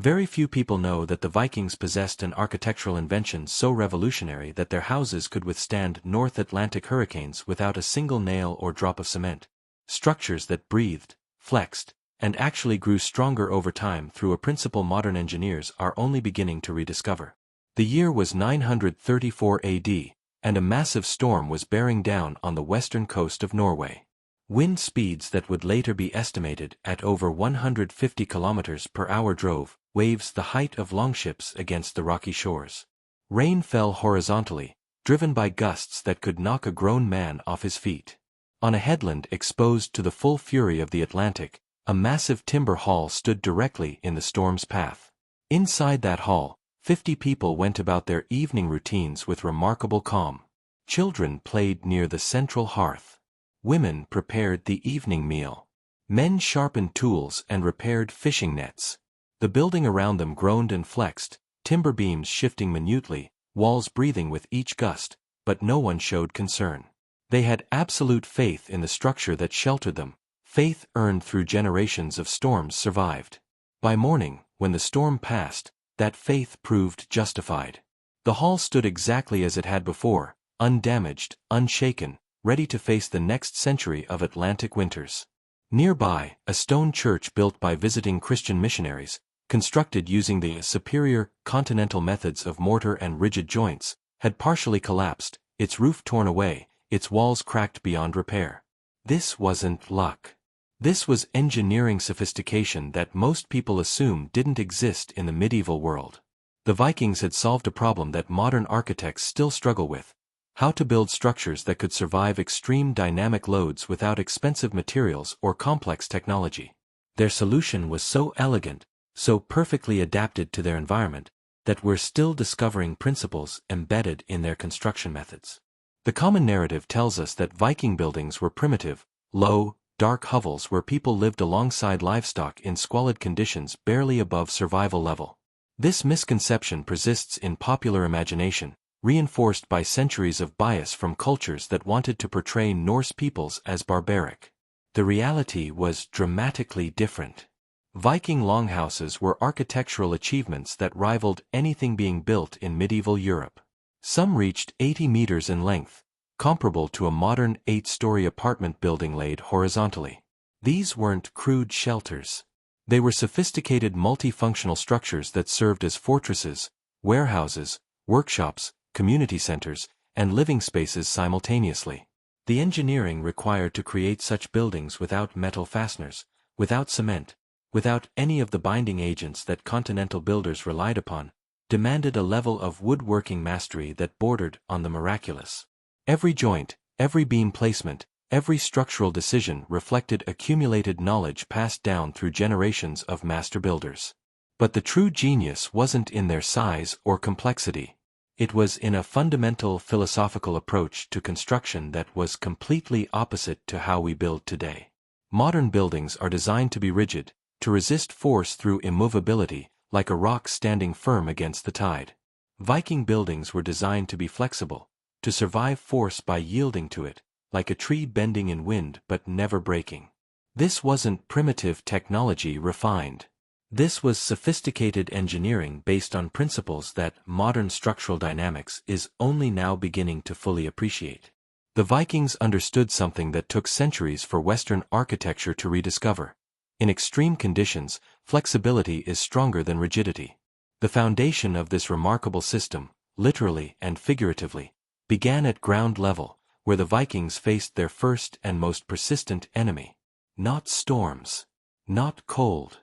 Very few people know that the Vikings possessed an architectural invention so revolutionary that their houses could withstand North Atlantic hurricanes without a single nail or drop of cement. Structures that breathed, flexed, and actually grew stronger over time through a principle modern engineers are only beginning to rediscover. The year was 934 AD, and a massive storm was bearing down on the western coast of Norway. Wind speeds that would later be estimated at over 150 kilometers per hour drove waves the height of longships against the rocky shores. Rain fell horizontally, driven by gusts that could knock a grown man off his feet. On a headland exposed to the full fury of the Atlantic, a massive timber hall stood directly in the storm's path. Inside that hall, 50 people went about their evening routines with remarkable calm. Children played near the central hearth. Women prepared the evening meal. Men sharpened tools and repaired fishing nets. The building around them groaned and flexed, timber beams shifting minutely, walls breathing with each gust, but no one showed concern. They had absolute faith in the structure that sheltered them. Faith earned through generations of storms survived. By morning, when the storm passed, that faith proved justified. The hall stood exactly as it had before, undamaged, unshaken, ready to face the next century of Atlantic winters. Nearby, a stone church built by visiting Christian missionaries, constructed using the superior continental methods of mortar and rigid joints, had partially collapsed, its roof torn away, its walls cracked beyond repair. This wasn't luck. This was engineering sophistication that most people assume didn't exist in the medieval world. The Vikings had solved a problem that modern architects still struggle with: how to build structures that could survive extreme dynamic loads without expensive materials or complex technology. Their solution was so elegant, so perfectly adapted to their environment, that we're still discovering principles embedded in their construction methods. The common narrative tells us that Viking buildings were primitive, low, dark hovels where people lived alongside livestock in squalid conditions barely above survival level. This misconception persists in popular imagination, reinforced by centuries of bias from cultures that wanted to portray Norse peoples as barbaric. The reality was dramatically different. Viking longhouses were architectural achievements that rivaled anything being built in medieval Europe. Some reached 80 meters in length, comparable to a modern 8-story apartment building laid horizontally. These weren't crude shelters. They were sophisticated multifunctional structures that served as fortresses, warehouses, workshops, community centers, and living spaces simultaneously. The engineering required to create such buildings without metal fasteners, without cement, without any of the binding agents that continental builders relied upon, demanded a level of woodworking mastery that bordered on the miraculous. Every joint, every beam placement, every structural decision reflected accumulated knowledge passed down through generations of master builders. But the true genius wasn't in their size or complexity. It was in a fundamental philosophical approach to construction that was completely opposite to how we build today. Modern buildings are designed to be rigid, to resist force through immovability, like a rock standing firm against the tide. Viking buildings were designed to be flexible, to survive force by yielding to it, like a tree bending in wind but never breaking. This wasn't primitive technology refined. This was sophisticated engineering based on principles that modern structural dynamics is only now beginning to fully appreciate. The Vikings understood something that took centuries for Western architecture to rediscover. In extreme conditions, flexibility is stronger than rigidity. The foundation of this remarkable system, literally and figuratively, began at ground level, where the Vikings faced their first and most persistent enemy. Not storms, not cold,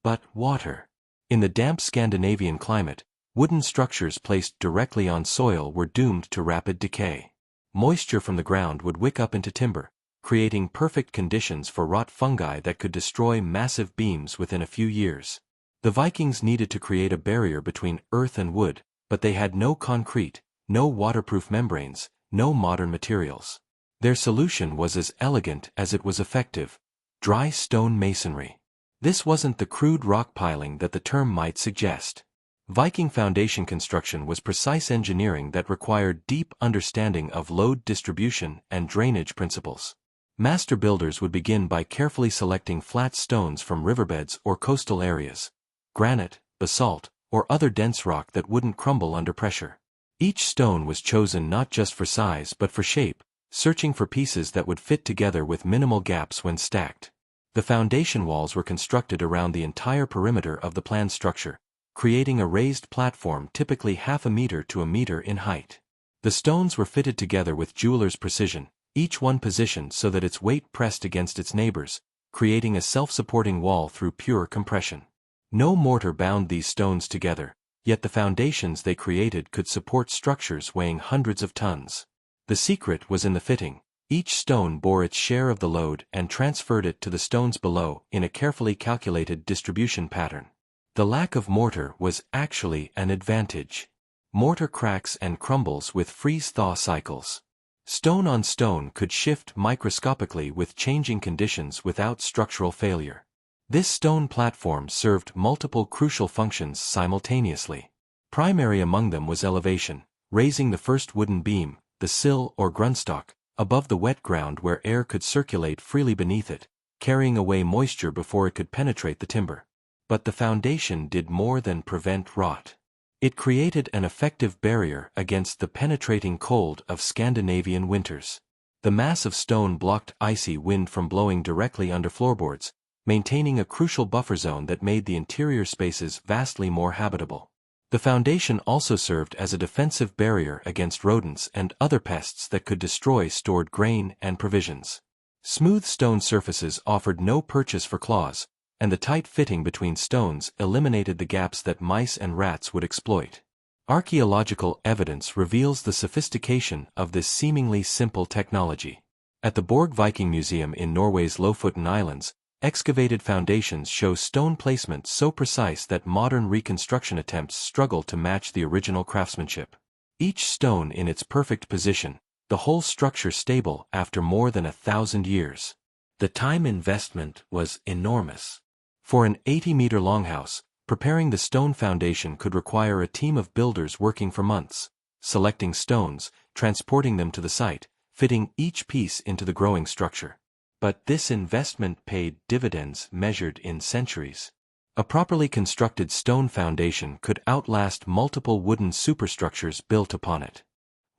but water. In the damp Scandinavian climate, wooden structures placed directly on soil were doomed to rapid decay. Moisture from the ground would wick up into timber, creating perfect conditions for rot fungi that could destroy massive beams within a few years. The Vikings needed to create a barrier between earth and wood, but they had no concrete, no waterproof membranes, no modern materials. Their solution was as elegant as it was effective: dry stone masonry. This wasn't the crude rock piling that the term might suggest. Viking foundation construction was precise engineering that required deep understanding of load distribution and drainage principles. Master builders would begin by carefully selecting flat stones from riverbeds or coastal areas: granite, basalt, or other dense rock that wouldn't crumble under pressure. Each stone was chosen not just for size but for shape, searching for pieces that would fit together with minimal gaps when stacked. The foundation walls were constructed around the entire perimeter of the planned structure, creating a raised platform typically half a meter to a meter in height. The stones were fitted together with jeweler's precision, each one positioned so that its weight pressed against its neighbors, creating a self-supporting wall through pure compression. No mortar bound these stones together, yet the foundations they created could support structures weighing hundreds of tons. The secret was in the fitting. Each stone bore its share of the load and transferred it to the stones below in a carefully calculated distribution pattern. The lack of mortar was actually an advantage. Mortar cracks and crumbles with freeze-thaw cycles. Stone on stone could shift microscopically with changing conditions without structural failure. This stone platform served multiple crucial functions simultaneously. Primary among them was elevation, raising the first wooden beam, the sill or grundstock, above the wet ground where air could circulate freely beneath it, carrying away moisture before it could penetrate the timber. But the foundation did more than prevent rot. It created an effective barrier against the penetrating cold of Scandinavian winters. The mass of stone blocked icy wind from blowing directly under floorboards, maintaining a crucial buffer zone that made the interior spaces vastly more habitable. The foundation also served as a defensive barrier against rodents and other pests that could destroy stored grain and provisions. Smooth stone surfaces offered no purchase for claws, and the tight fitting between stones eliminated the gaps that mice and rats would exploit. Archaeological evidence reveals the sophistication of this seemingly simple technology. At the Borg Viking Museum in Norway's Lofoten Islands, excavated foundations show stone placement so precise that modern reconstruction attempts struggle to match the original craftsmanship. Each stone in its perfect position, the whole structure stable after more than 1,000 years. The time investment was enormous. For an 80-meter longhouse, preparing the stone foundation could require a team of builders working for months, selecting stones, transporting them to the site, fitting each piece into the growing structure. But this investment paid dividends measured in centuries. A properly constructed stone foundation could outlast multiple wooden superstructures built upon it.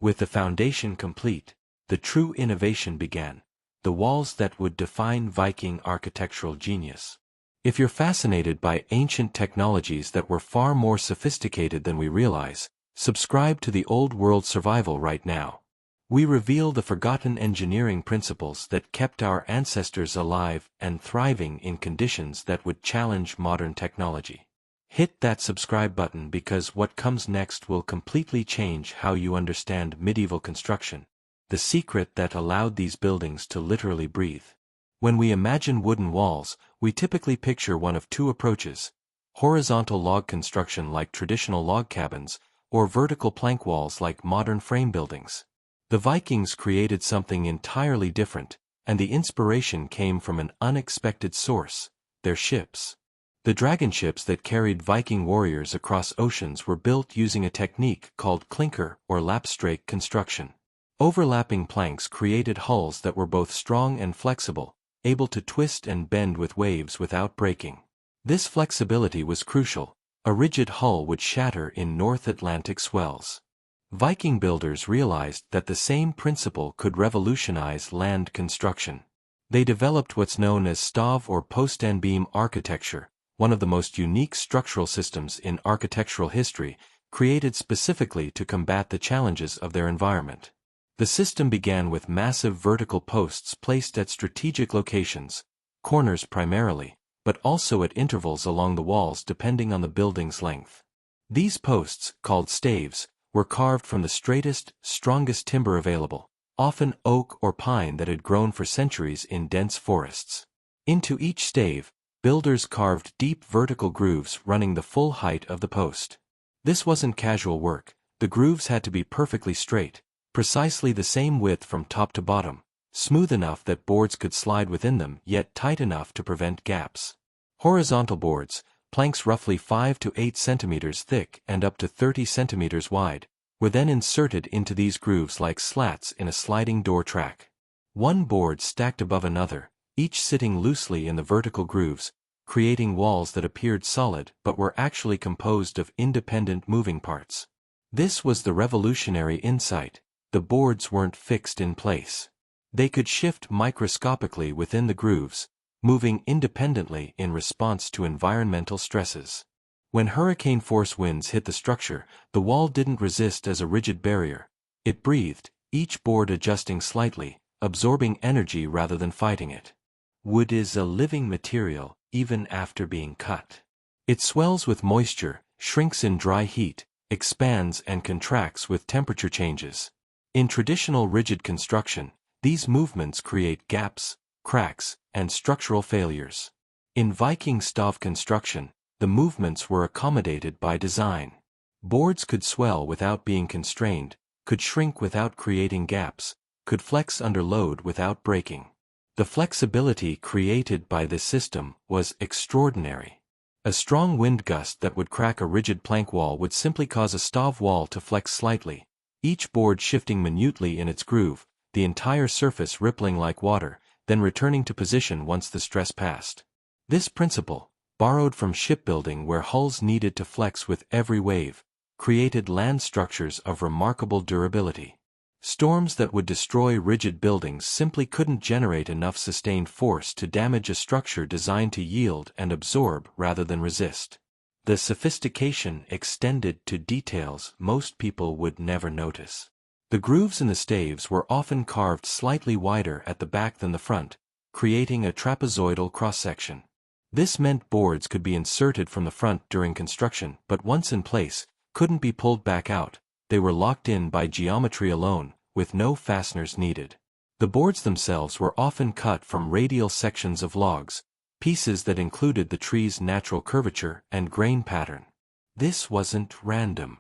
With the foundation complete, the true innovation began, the walls that would define Viking architectural genius. If you're fascinated by ancient technologies that were far more sophisticated than we realize, subscribe to the Old World Survival right now. We reveal the forgotten engineering principles that kept our ancestors alive and thriving in conditions that would challenge modern technology. Hit that subscribe button because what comes next will completely change how you understand medieval construction, the secret that allowed these buildings to literally breathe. When we imagine wooden walls, we typically picture one of two approaches: horizontal log construction like traditional log cabins, or vertical plank walls like modern frame buildings. The Vikings created something entirely different, and the inspiration came from an unexpected source: their ships. The dragon ships that carried Viking warriors across oceans were built using a technique called clinker or lapstrake construction. Overlapping planks created hulls that were both strong and flexible, able to twist and bend with waves without breaking. This flexibility was crucial. A rigid hull would shatter in North Atlantic swells. Viking builders realized that the same principle could revolutionize land construction. They developed what's known as stave or post and beam architecture, one of the most unique structural systems in architectural history, created specifically to combat the challenges of their environment. The system began with massive vertical posts placed at strategic locations, corners primarily, but also at intervals along the walls depending on the building's length. These posts, called staves, were carved from the straightest, strongest timber available, often oak or pine that had grown for centuries in dense forests. Into each stave, builders carved deep vertical grooves running the full height of the post. This wasn't casual work. The grooves had to be perfectly straight, precisely the same width from top to bottom, smooth enough that boards could slide within them yet tight enough to prevent gaps. Horizontal boards, planks roughly 5 to 8 centimeters thick and up to 30 centimeters wide, were then inserted into these grooves like slats in a sliding door track. One board stacked above another, each sitting loosely in the vertical grooves, creating walls that appeared solid but were actually composed of independent moving parts. This was the revolutionary insight: the boards weren't fixed in place. They could shift microscopically within the grooves, moving independently in response to environmental stresses. When hurricane-force winds hit the structure, the wall didn't resist as a rigid barrier. It breathed, each board adjusting slightly, absorbing energy rather than fighting it. Wood is a living material, even after being cut. It swells with moisture, shrinks in dry heat, expands and contracts with temperature changes. In traditional rigid construction, these movements create gaps, cracks, and structural failures. In Viking stove construction, the movements were accommodated by design. Boards could swell without being constrained, could shrink without creating gaps, could flex under load without breaking. The flexibility created by this system was extraordinary. A strong wind gust that would crack a rigid plank wall would simply cause a stove wall to flex slightly, each board shifting minutely in its groove, the entire surface rippling like water, then returning to position once the stress passed. This principle, borrowed from shipbuilding where hulls needed to flex with every wave, created land structures of remarkable durability. Storms that would destroy rigid buildings simply couldn't generate enough sustained force to damage a structure designed to yield and absorb rather than resist. The sophistication extended to details most people would never notice. The grooves in the staves were often carved slightly wider at the back than the front, creating a trapezoidal cross-section. This meant boards could be inserted from the front during construction, but once in place, couldn't be pulled back out. They were locked in by geometry alone, with no fasteners needed. The boards themselves were often cut from radial sections of logs, pieces that included the tree's natural curvature and grain pattern. This wasn't random.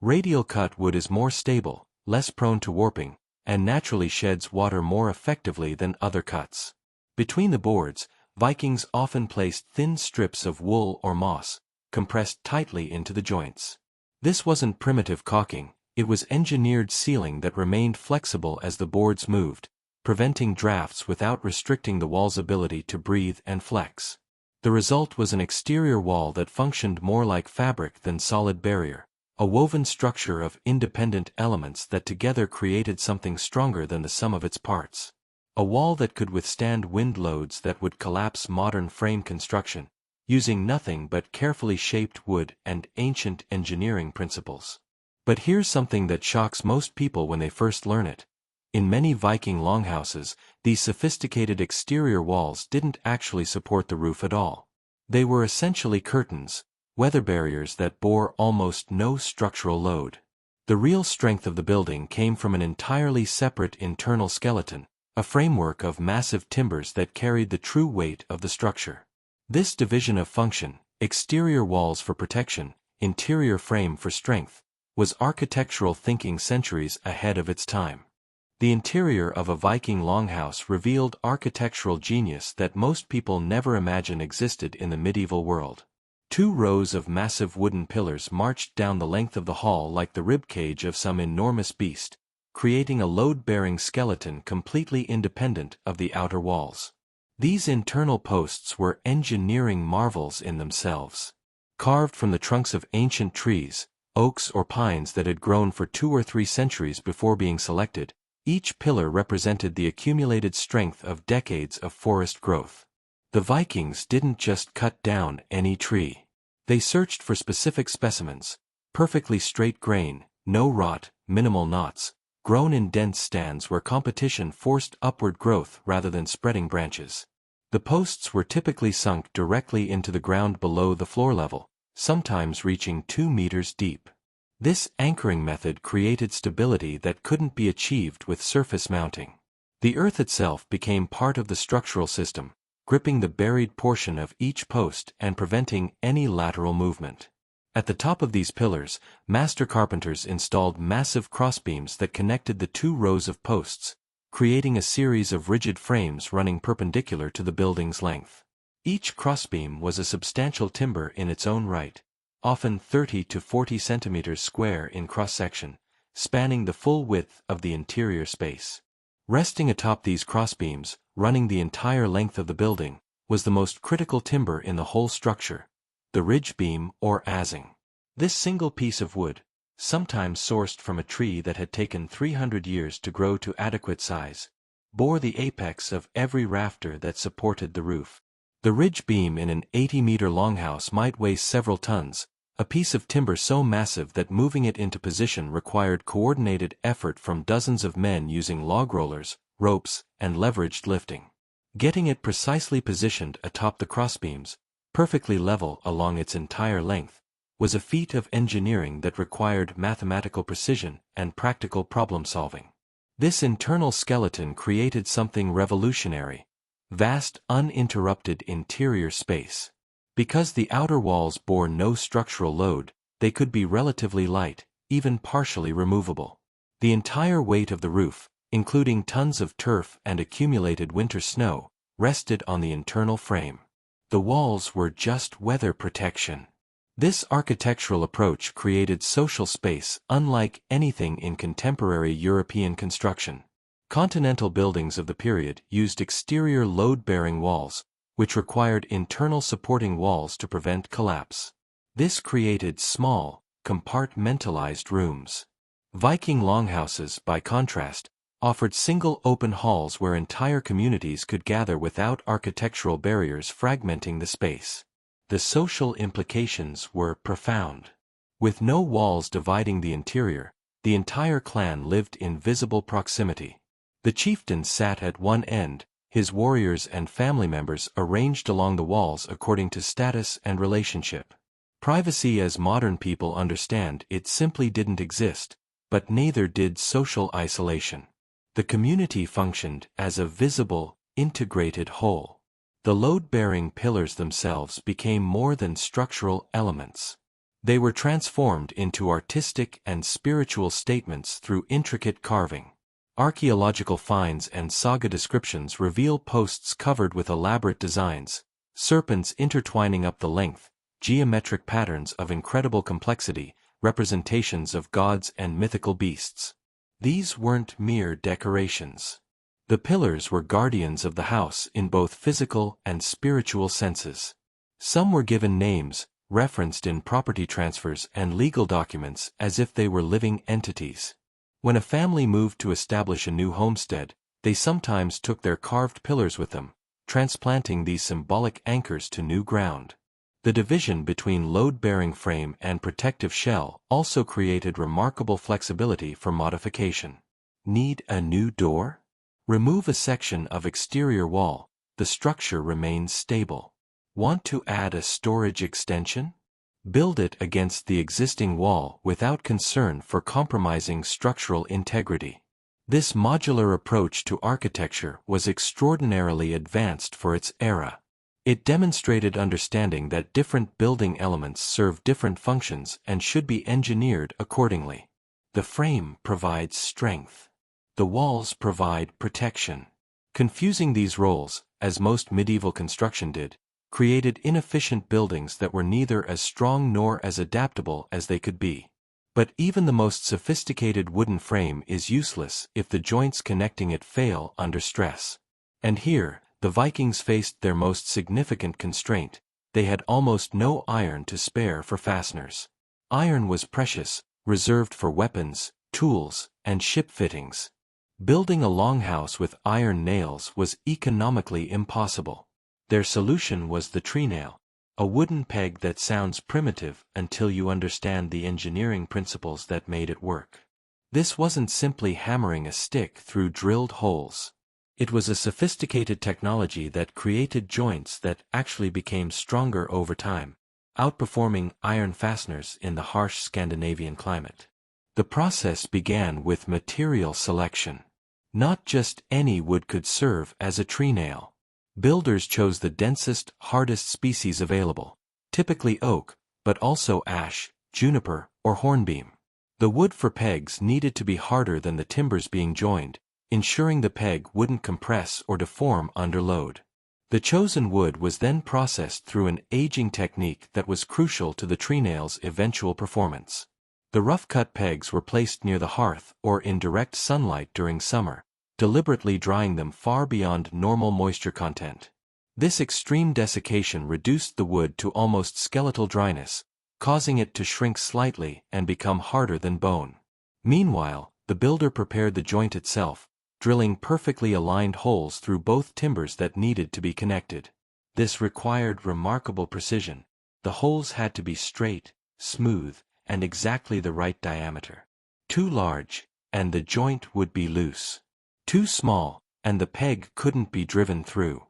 Radial cut wood is more stable, less prone to warping, and naturally sheds water more effectively than other cuts. Between the boards, Vikings often placed thin strips of wool or moss, compressed tightly into the joints. This wasn't primitive caulking, it was engineered sealing that remained flexible as the boards moved, preventing drafts without restricting the wall's ability to breathe and flex. The result was an exterior wall that functioned more like fabric than solid barrier, a woven structure of independent elements that together created something stronger than the sum of its parts. A wall that could withstand wind loads that would collapse modern frame construction, using nothing but carefully shaped wood and ancient engineering principles. But here's something that shocks most people when they first learn it. In many Viking longhouses, these sophisticated exterior walls didn't actually support the roof at all. They were essentially curtains, weather barriers that bore almost no structural load. The real strength of the building came from an entirely separate internal skeleton, a framework of massive timbers that carried the true weight of the structure. This division of function, exterior walls for protection, interior frame for strength, was architectural thinking centuries ahead of its time. The interior of a Viking longhouse revealed architectural genius that most people never imagined existed in the medieval world. 2 rows of massive wooden pillars marched down the length of the hall like the ribcage of some enormous beast, creating a load-bearing skeleton completely independent of the outer walls. These internal posts were engineering marvels in themselves. Carved from the trunks of ancient trees, oaks or pines that had grown for 2 or 3 centuries before being selected, each pillar represented the accumulated strength of decades of forest growth. The Vikings didn't just cut down any tree. They searched for specific specimens, perfectly straight grain, no rot, minimal knots, grown in dense stands where competition forced upward growth rather than spreading branches. The posts were typically sunk directly into the ground below the floor level, sometimes reaching 2 meters deep. This anchoring method created stability that couldn't be achieved with surface mounting. The earth itself became part of the structural system, gripping the buried portion of each post and preventing any lateral movement. At the top of these pillars, master carpenters installed massive crossbeams that connected the 2 rows of posts, creating a series of rigid frames running perpendicular to the building's length. Each crossbeam was a substantial timber in its own right, often 30 to 40 centimeters square in cross-section, spanning the full width of the interior space. Resting atop these crossbeams, running the entire length of the building, was the most critical timber in the whole structure, the ridge beam or azing. This single piece of wood, sometimes sourced from a tree that had taken 300 years to grow to adequate size, bore the apex of every rafter that supported the roof. The ridge beam in an 80-meter longhouse might weigh several tons, a piece of timber so massive that moving it into position required coordinated effort from dozens of men using log rollers, ropes, and leveraged lifting. Getting it precisely positioned atop the crossbeams, perfectly level along its entire length, was a feat of engineering that required mathematical precision and practical problem-solving. This internal skeleton created something revolutionary: vast, uninterrupted interior space. Because the outer walls bore no structural load, they could be relatively light, even partially removable. The entire weight of the roof, including tons of turf and accumulated winter snow, rested on the internal frame. The walls were just weather protection. This architectural approach created social space unlike anything in contemporary European construction. Continental buildings of the period used exterior load-bearing walls, which required internal supporting walls to prevent collapse. This created small, compartmentalized rooms. Viking longhouses, by contrast, offered single open halls where entire communities could gather without architectural barriers fragmenting the space. The social implications were profound. With no walls dividing the interior, the entire clan lived in visible proximity. The chieftain sat at one end, his warriors and family members arranged along the walls according to status and relationship. Privacy as modern people understand it simply didn't exist, but neither did social isolation. The community functioned as a visible, integrated whole. The load-bearing pillars themselves became more than structural elements. They were transformed into artistic and spiritual statements through intricate carving. Archaeological finds and saga descriptions reveal posts covered with elaborate designs, serpents intertwining up the length, geometric patterns of incredible complexity, representations of gods and mythical beasts. These weren't mere decorations. The pillars were guardians of the house in both physical and spiritual senses. Some were given names, referenced in property transfers and legal documents as if they were living entities. When a family moved to establish a new homestead, they sometimes took their carved pillars with them, transplanting these symbolic anchors to new ground. The division between load-bearing frame and protective shell also created remarkable flexibility for modification. Need a new door? Remove a section of exterior wall, the structure remains stable. Want to add a storage extension? Build it against the existing wall without concern for compromising structural integrity. This modular approach to architecture was extraordinarily advanced for its era. It demonstrated understanding that different building elements serve different functions and should be engineered accordingly. The frame provides strength. The walls provide protection. Confusing these roles, as most medieval construction did, created inefficient buildings that were neither as strong nor as adaptable as they could be. But even the most sophisticated wooden frame is useless if the joints connecting it fail under stress. And here, the Vikings faced their most significant constraint: they had almost no iron to spare for fasteners. Iron was precious, reserved for weapons, tools, and ship fittings. Building a longhouse with iron nails was economically impossible. Their solution was the tree nail, a wooden peg that sounds primitive until you understand the engineering principles that made it work. This wasn't simply hammering a stick through drilled holes. It was a sophisticated technology that created joints that actually became stronger over time, outperforming iron fasteners in the harsh Scandinavian climate. The process began with material selection. Not just any wood could serve as a tree nail. Builders chose the densest, hardest species available, typically oak, but also ash, juniper, or hornbeam. The wood for pegs needed to be harder than the timbers being joined, ensuring the peg wouldn't compress or deform under load. The chosen wood was then processed through an aging technique that was crucial to the tree nail's eventual performance. The rough-cut pegs were placed near the hearth or in direct sunlight during summer, deliberately drying them far beyond normal moisture content. This extreme desiccation reduced the wood to almost skeletal dryness, causing it to shrink slightly and become harder than bone. Meanwhile, the builder prepared the joint itself, drilling perfectly aligned holes through both timbers that needed to be connected. This required remarkable precision. The holes had to be straight, smooth, and exactly the right diameter. Too large, and the joint would be loose. Too small, and the peg couldn't be driven through.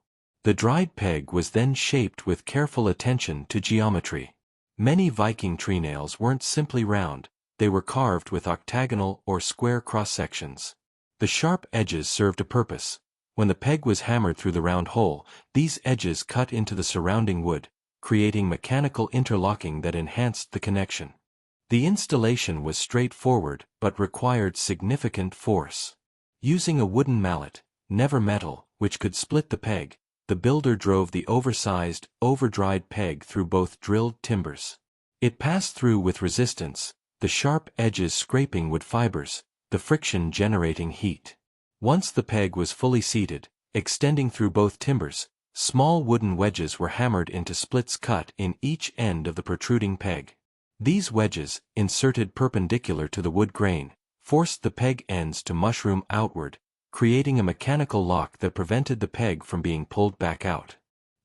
The dried peg was then shaped with careful attention to geometry. Many Viking trenails weren't simply round, they were carved with octagonal or square cross-sections. The sharp edges served a purpose. When the peg was hammered through the round hole, these edges cut into the surrounding wood, creating mechanical interlocking that enhanced the connection. The installation was straightforward but required significant force. Using a wooden mallet, never metal, which could split the peg, the builder drove the oversized, over-dried peg through both drilled timbers. It passed through with resistance, the sharp edges scraping wood fibers, the friction generating heat. Once the peg was fully seated, extending through both timbers, small wooden wedges were hammered into splits cut in each end of the protruding peg. These wedges, inserted perpendicular to the wood grain, forced the peg ends to mushroom outward, creating a mechanical lock that prevented the peg from being pulled back out.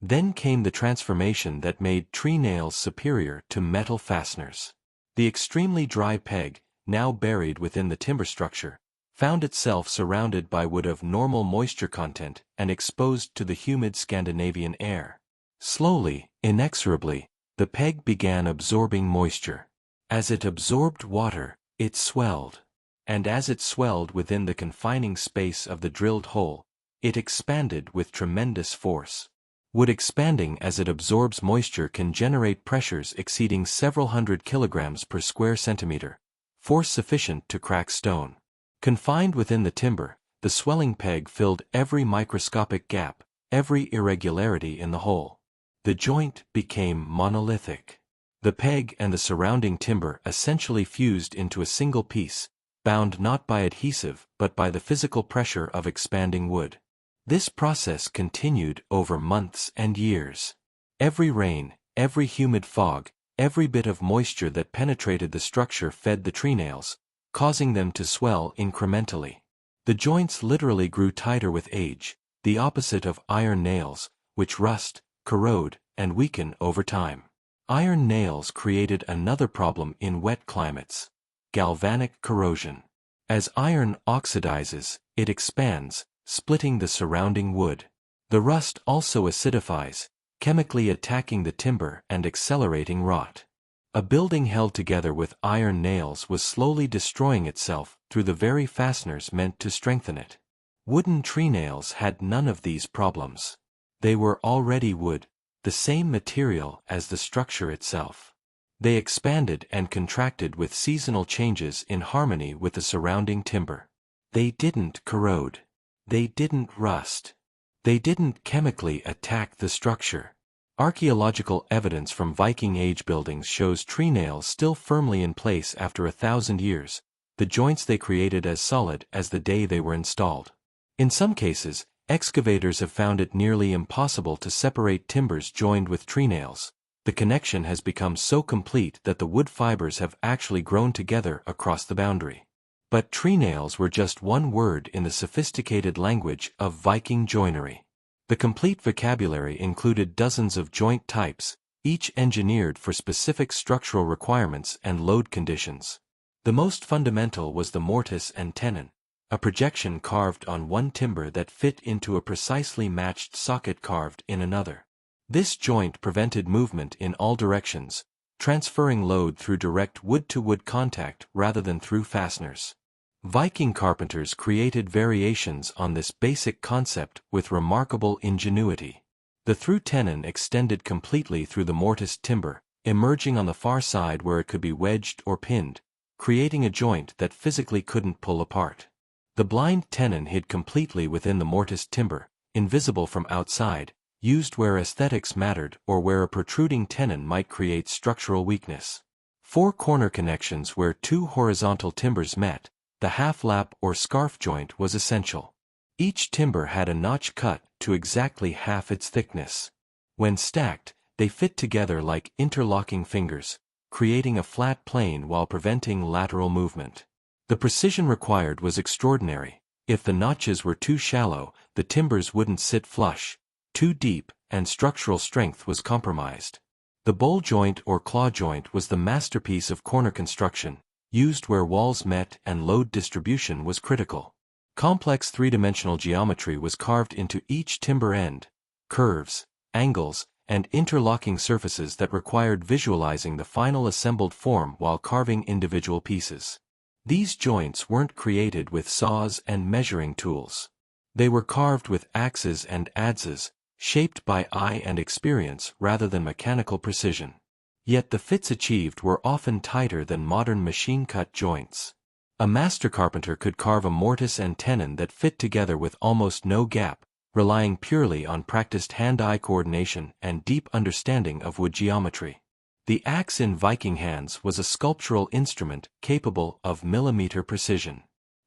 Then came the transformation that made trenails superior to metal fasteners. The extremely dry peg, now buried within the timber structure, found itself surrounded by wood of normal moisture content and exposed to the humid Scandinavian air. Slowly, inexorably, the peg began absorbing moisture. As it absorbed water, it swelled. And as it swelled within the confining space of the drilled hole, it expanded with tremendous force. Wood expanding as it absorbs moisture can generate pressures exceeding several hundred kilograms per square centimeter, force sufficient to crack stone. Confined within the timber, the swelling peg filled every microscopic gap, every irregularity in the hole. The joint became monolithic. The peg and the surrounding timber essentially fused into a single piece, bound not by adhesive but by the physical pressure of expanding wood. This process continued over months and years. Every rain, every humid fog, every bit of moisture that penetrated the structure fed the trenails, causing them to swell incrementally. The joints literally grew tighter with age, the opposite of iron nails, which rust, corrode, and weaken over time. Iron nails created another problem in wet climates: galvanic corrosion. As iron oxidizes, it expands, splitting the surrounding wood. The rust also acidifies, chemically attacking the timber and accelerating rot. A building held together with iron nails was slowly destroying itself through the very fasteners meant to strengthen it. Wooden trenails had none of these problems. They were already wood, the same material as the structure itself. They expanded and contracted with seasonal changes in harmony with the surrounding timber. They didn't corrode. They didn't rust. They didn't chemically attack the structure. Archaeological evidence from Viking Age buildings shows trenails still firmly in place after 1,000 years, the joints they created as solid as the day they were installed. In some cases, excavators have found it nearly impossible to separate timbers joined with trenails. The connection has become so complete that the wood fibers have actually grown together across the boundary. But trenails were just one word in the sophisticated language of Viking joinery. The complete vocabulary included dozens of joint types, each engineered for specific structural requirements and load conditions. The most fundamental was the mortise and tenon, a projection carved on one timber that fit into a precisely matched socket carved in another. This joint prevented movement in all directions, transferring load through direct wood-to-wood contact rather than through fasteners. Viking carpenters created variations on this basic concept with remarkable ingenuity. The through tenon extended completely through the mortised timber, emerging on the far side where it could be wedged or pinned, creating a joint that physically couldn't pull apart. The blind tenon hid completely within the mortised timber, invisible from outside, used where aesthetics mattered or where a protruding tenon might create structural weakness. 4 corner connections where 2 horizontal timbers met, the half-lap or scarf joint was essential. Each timber had a notch cut to exactly half its thickness. When stacked, they fit together like interlocking fingers, creating a flat plane while preventing lateral movement. The precision required was extraordinary. If the notches were too shallow, the timbers wouldn't sit flush. Too deep, and structural strength was compromised. The bowl joint or claw joint was the masterpiece of corner construction, used where walls met and load distribution was critical. Complex three-dimensional geometry was carved into each timber end, curves, angles, and interlocking surfaces that required visualizing the final assembled form while carving individual pieces. These joints weren't created with saws and measuring tools. They were carved with axes and adzes, shaped by eye and experience rather than mechanical precision. Yet the fits achieved were often tighter than modern machine-cut joints. A master carpenter could carve a mortise and tenon that fit together with almost no gap, relying purely on practiced hand-eye coordination and deep understanding of wood geometry. The axe in Viking hands was a sculptural instrument capable of millimeter precision.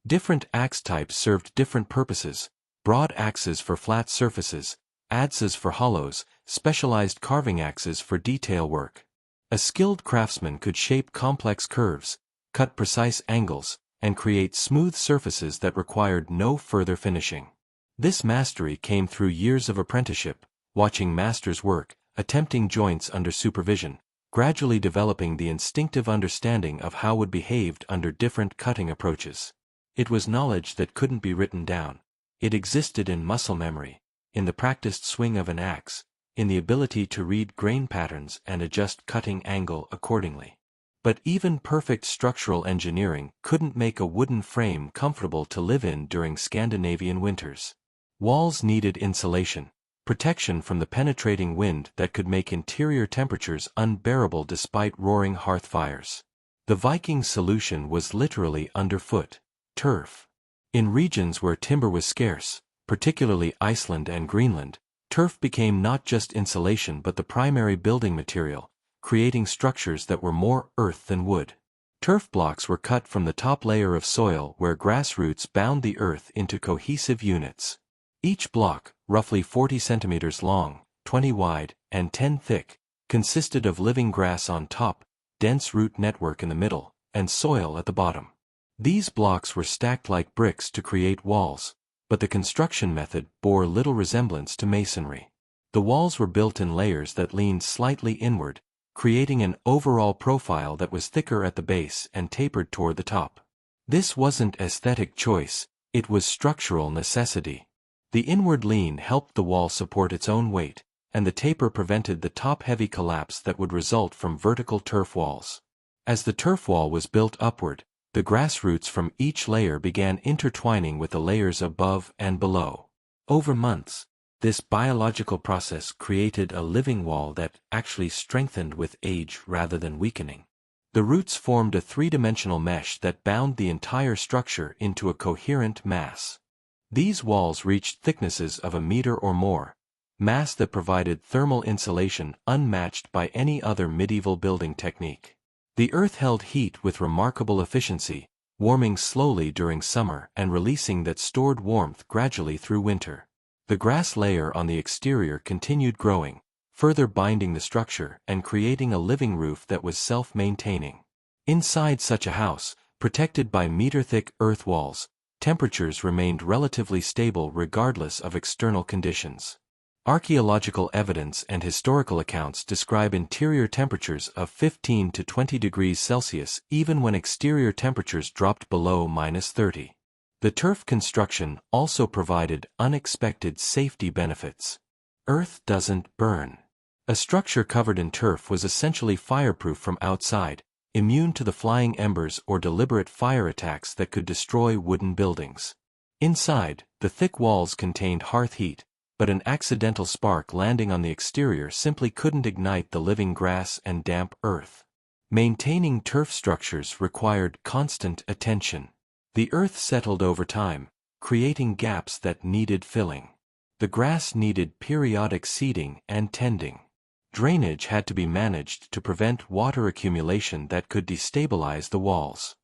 Different axe types served different purposes: broad axes for flat surfaces, adzes for hollows, specialized carving axes for detail work. A skilled craftsman could shape complex curves, cut precise angles, and create smooth surfaces that required no further finishing. This mastery came through years of apprenticeship, watching masters work, attempting joints under supervision, gradually developing the instinctive understanding of how wood behaved under different cutting approaches. It was knowledge that couldn't be written down. It existed in muscle memory, in the practiced swing of an axe, in the ability to read grain patterns and adjust cutting angle accordingly. But even perfect structural engineering couldn't make a wooden frame comfortable to live in during Scandinavian winters. Walls needed insulation, protection from the penetrating wind that could make interior temperatures unbearable despite roaring hearth fires. The Viking solution was literally underfoot: turf. In regions where timber was scarce, particularly Iceland and Greenland, turf became not just insulation but the primary building material, creating structures that were more earth than wood. Turf blocks were cut from the top layer of soil where grass roots bound the earth into cohesive units. Each block, roughly 40 centimeters long, 20 wide, and 10 thick, consisted of living grass on top, dense root network in the middle, and soil at the bottom. These blocks were stacked like bricks to create walls, but the construction method bore little resemblance to masonry. The walls were built in layers that leaned slightly inward, creating an overall profile that was thicker at the base and tapered toward the top. This wasn't aesthetic choice, it was structural necessity. The inward lean helped the wall support its own weight, and the taper prevented the top-heavy collapse that would result from vertical turf walls. As the turf wall was built upward, the grass roots from each layer began intertwining with the layers above and below. Over months, this biological process created a living wall that actually strengthened with age rather than weakening. The roots formed a three-dimensional mesh that bound the entire structure into a coherent mass. These walls reached thicknesses of a meter or more, mass that provided thermal insulation unmatched by any other medieval building technique. The earth held heat with remarkable efficiency, warming slowly during summer and releasing that stored warmth gradually through winter. The grass layer on the exterior continued growing, further binding the structure and creating a living roof that was self-maintaining. Inside such a house, protected by meter-thick earth walls, temperatures remained relatively stable regardless of external conditions. Archaeological evidence and historical accounts describe interior temperatures of 15 to 20 degrees Celsius even when exterior temperatures dropped below -30. The turf construction also provided unexpected safety benefits. Earth doesn't burn. A structure covered in turf was essentially fireproof from outside, immune to the flying embers or deliberate fire attacks that could destroy wooden buildings. Inside, the thick walls contained hearth heat, but an accidental spark landing on the exterior simply couldn't ignite the living grass and damp earth. Maintaining turf structures required constant attention. The earth settled over time, creating gaps that needed filling. The grass needed periodic seeding and tending. Drainage had to be managed to prevent water accumulation that could destabilize the walls.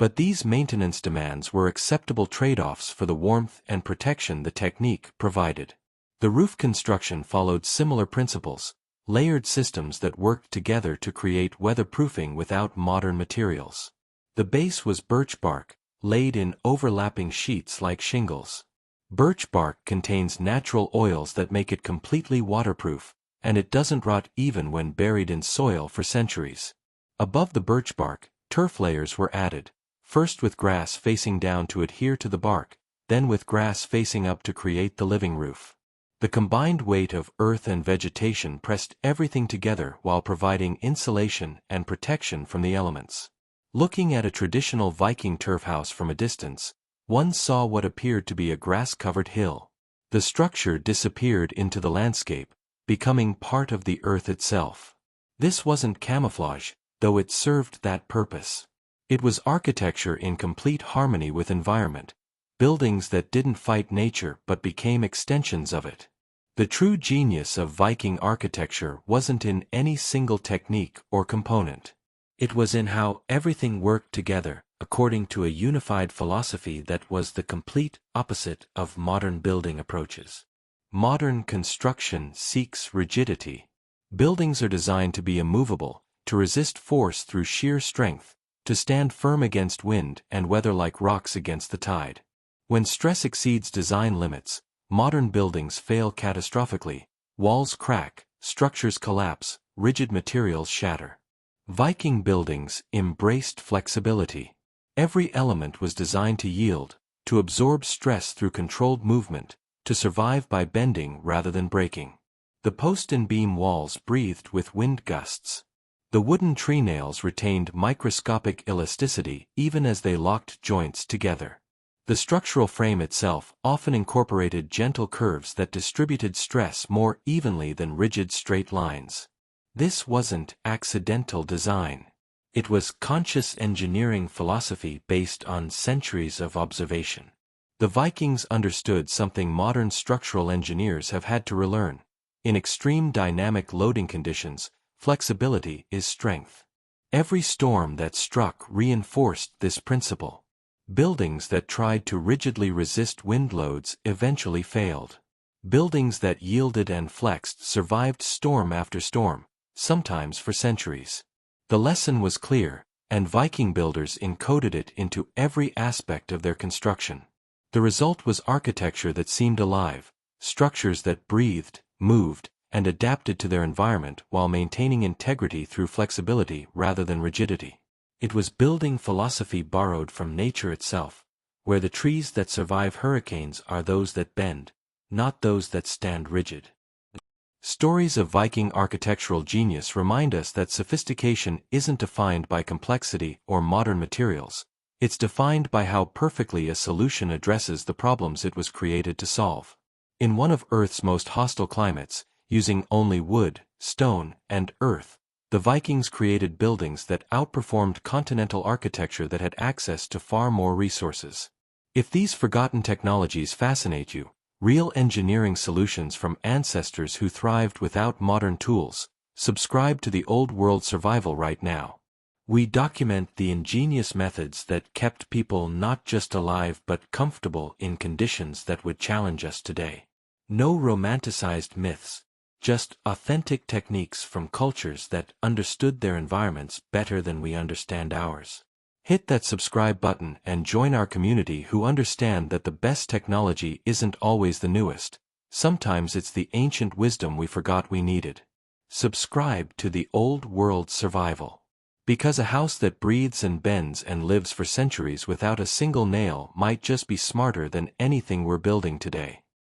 But these maintenance demands were acceptable trade-offs for the warmth and protection the technique provided. The roof construction followed similar principles, layered systems that worked together to create weatherproofing without modern materials. The base was birch bark, laid in overlapping sheets like shingles. Birch bark contains natural oils that make it completely waterproof, and it doesn't rot even when buried in soil for centuries. Above the birch bark, turf layers were added, first with grass facing down to adhere to the bark, then with grass facing up to create the living roof. The combined weight of earth and vegetation pressed everything together while providing insulation and protection from the elements. Looking at a traditional Viking turf house from a distance, one saw what appeared to be a grass-covered hill. The structure disappeared into the landscape, becoming part of the earth itself. This wasn't camouflage, though it served that purpose. It was architecture in complete harmony with environment, buildings that didn't fight nature but became extensions of it. The true genius of Viking architecture wasn't in any single technique or component. It was in how everything worked together, according to a unified philosophy that was the complete opposite of modern building approaches. Modern construction seeks rigidity. Buildings are designed to be immovable, to resist force through sheer strength, to stand firm against wind and weather like rocks against the tide. When stress exceeds design limits, modern buildings fail catastrophically, walls crack, structures collapse, rigid materials shatter. Viking buildings embraced flexibility. Every element was designed to yield, to absorb stress through controlled movement, to survive by bending rather than breaking. The post and beam walls breathed with wind gusts. The wooden tree nails retained microscopic elasticity even as they locked joints together. The structural frame itself often incorporated gentle curves that distributed stress more evenly than rigid straight lines. This wasn't accidental design. It was conscious engineering philosophy based on centuries of observation. The Vikings understood something modern structural engineers have had to relearn. In extreme dynamic loading conditions, flexibility is strength. Every storm that struck reinforced this principle. Buildings that tried to rigidly resist wind loads eventually failed. Buildings that yielded and flexed survived storm after storm, sometimes for centuries. The lesson was clear, and Viking builders encoded it into every aspect of their construction. The result was architecture that seemed alive, structures that breathed, moved, and adapted to their environment while maintaining integrity through flexibility rather than rigidity. It was building philosophy borrowed from nature itself, where the trees that survive hurricanes are those that bend, not those that stand rigid. Stories of Viking architectural genius remind us that sophistication isn't defined by complexity or modern materials. It's defined by how perfectly a solution addresses the problems it was created to solve. In one of Earth's most hostile climates, using only wood, stone, and earth, the Vikings created buildings that outperformed continental architecture that had access to far more resources. If these forgotten technologies fascinate you, real engineering solutions from ancestors who thrived without modern tools, subscribe to the Old World Survival right now. We document the ingenious methods that kept people not just alive but comfortable in conditions that would challenge us today. No romanticized myths, just authentic techniques from cultures that understood their environments better than we understand ours. Hit that subscribe button and join our community who understand that the best technology isn't always the newest. Sometimes it's the ancient wisdom we forgot we needed. Subscribe to the Old World Survival. Because a house that breathes and bends and lives for centuries without a single nail might just be smarter than anything we're building today.